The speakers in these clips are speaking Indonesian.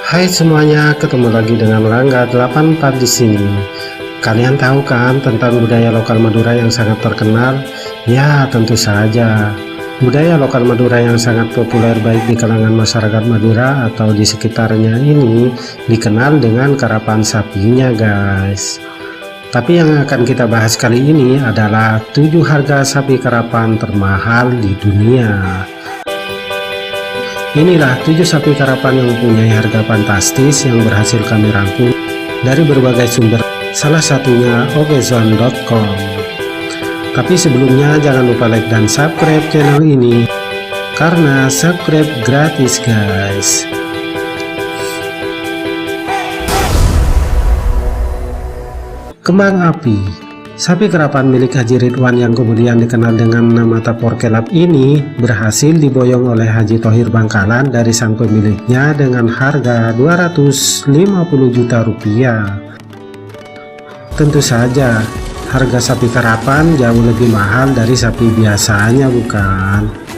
Hai semuanya, ketemu lagi dengan Rangga 84 di sini. Kalian tahu kan tentang budaya lokal Madura yang sangat terkenal? Ya, tentu saja. Budaya lokal Madura yang sangat populer baik di kalangan masyarakat Madura atau di sekitarnya ini dikenal dengan karapan sapinya, guys. Tapi yang akan kita bahas kali ini adalah 7 harga sapi karapan termahal di dunia. Inilah 7 sapi karapan yang mempunyai harga fantastis yang berhasil kami rangkum dari berbagai sumber, salah satunya okezone.com. Tapi sebelumnya jangan lupa like dan subscribe channel ini, karena subscribe gratis, guys. Kembang api. Sapi karapan milik Haji Ridwan yang kemudian dikenal dengan nama Tapor Kelap ini berhasil diboyong oleh Haji Thohir Bangkalan dari sang pemiliknya dengan harga 250 juta rupiah. Tentu saja, harga sapi karapan jauh lebih mahal dari sapi biasanya, bukan?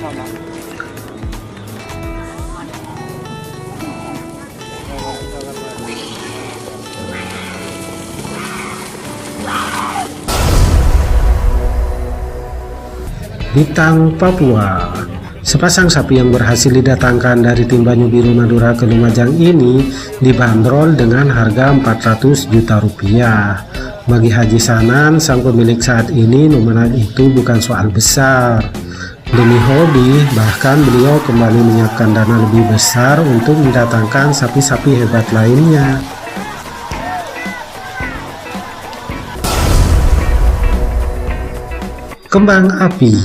Bitang Papua. Sepasang sapi yang berhasil didatangkan dari tim Banyu Biru Madura ke Lumajang ini dibanderol dengan harga 400 juta rupiah. Bagi Haji Sanan, sang pemilik saat ini, nominal itu bukan soal besar. Demi hobi, bahkan beliau kembali menyiapkan dana lebih besar untuk mendatangkan sapi-sapi hebat lainnya. Kembang api.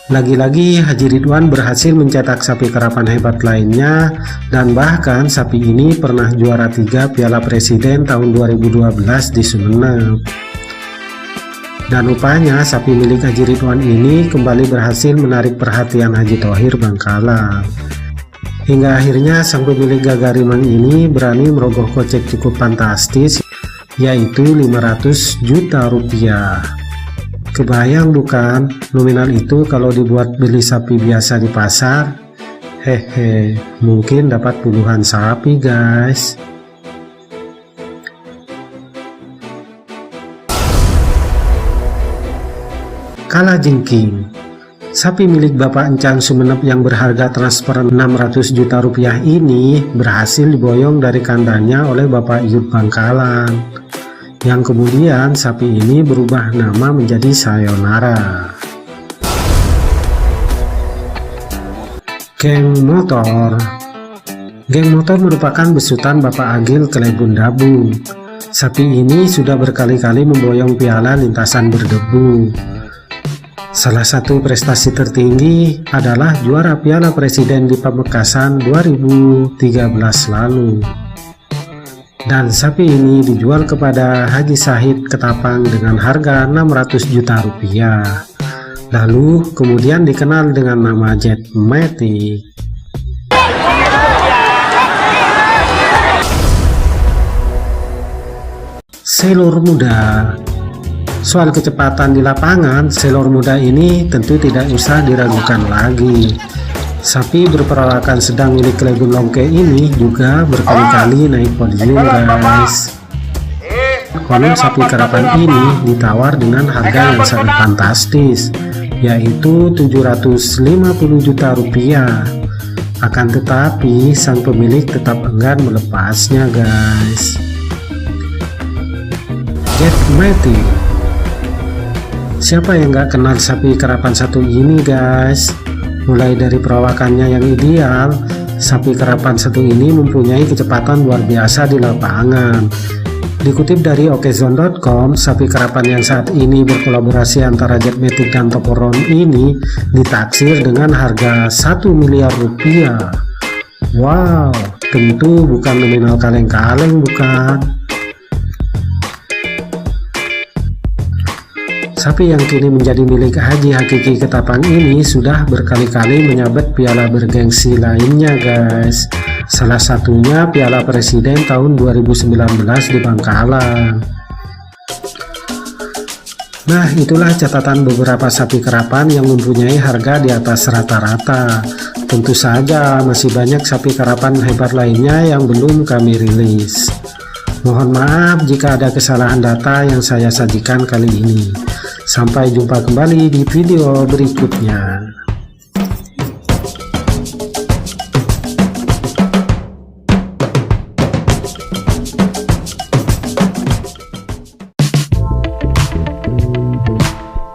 Lagi-lagi Haji Ridwan berhasil mencetak sapi karapan hebat lainnya, dan bahkan sapi ini pernah juara 3 Piala Presiden tahun 2012 di Sumeneb. Dan rupanya sapi milik Haji Ridwan ini kembali berhasil menarik perhatian Haji Thohir Bangkalan. Hingga akhirnya sang pemilik Gagarimang ini berani merogoh kocek cukup fantastis, yaitu 500 juta rupiah. Kebayang bukan nominal itu kalau dibuat beli sapi biasa di pasar? Hehe, mungkin dapat puluhan sapi, guys. Kalajengking. Sapi milik Bapak Encan Sumeneb yang berharga transfer 600 juta rupiah ini berhasil diboyong dari kandangnya oleh Bapak Iyut Bangkalan, yang kemudian sapi ini berubah nama menjadi Sayonara. Geng Motor. Geng Motor merupakan besutan Bapak Agil Kelebun Dabung. Sapi ini sudah berkali-kali memboyong piala lintasan berdebu. Salah satu prestasi tertinggi adalah juara Piala Presiden di Pamekasan 2013 lalu. Dan sapi ini dijual kepada Haji Sahid Ketapang dengan harga 600 juta rupiah. Lalu kemudian dikenal dengan nama Jet Matic. Selor muda. Soal kecepatan di lapangan, selor muda ini tentu tidak usah diragukan lagi. Sapi berperawakan sedang milik Kelebun Longke ini juga berkali-kali naik podium, guys. Konon sapi karapan ini ditawar dengan harga yang sangat fantastis, yaitu 750 juta rupiah. Akan tetapi sang pemilik tetap enggan melepasnya, guys. Jet Matic. Siapa yang gak kenal sapi karapan satu ini, guys? Mulai dari perawakannya yang ideal, sapi karapan satu ini mempunyai kecepatan luar biasa di lapangan. Dikutip dari okezone.com, sapi karapan yang saat ini berkolaborasi antara Jet Matic dan Toporon ini ditaksir dengan harga 1 miliar rupiah. Wow, tentu bukan nominal kaleng-kaleng, bukan? Sapi yang kini menjadi milik Haji Hakiki Ketapang ini sudah berkali-kali menyabet piala bergengsi lainnya, guys. Salah satunya Piala Presiden tahun 2019 di Bangkalan. Nah, itulah catatan beberapa sapi kerapan yang mempunyai harga di atas rata-rata. Tentu saja masih banyak sapi kerapan hebat lainnya yang belum kami rilis. Mohon maaf jika ada kesalahan data yang saya sajikan kali ini. Sampai jumpa kembali di video berikutnya.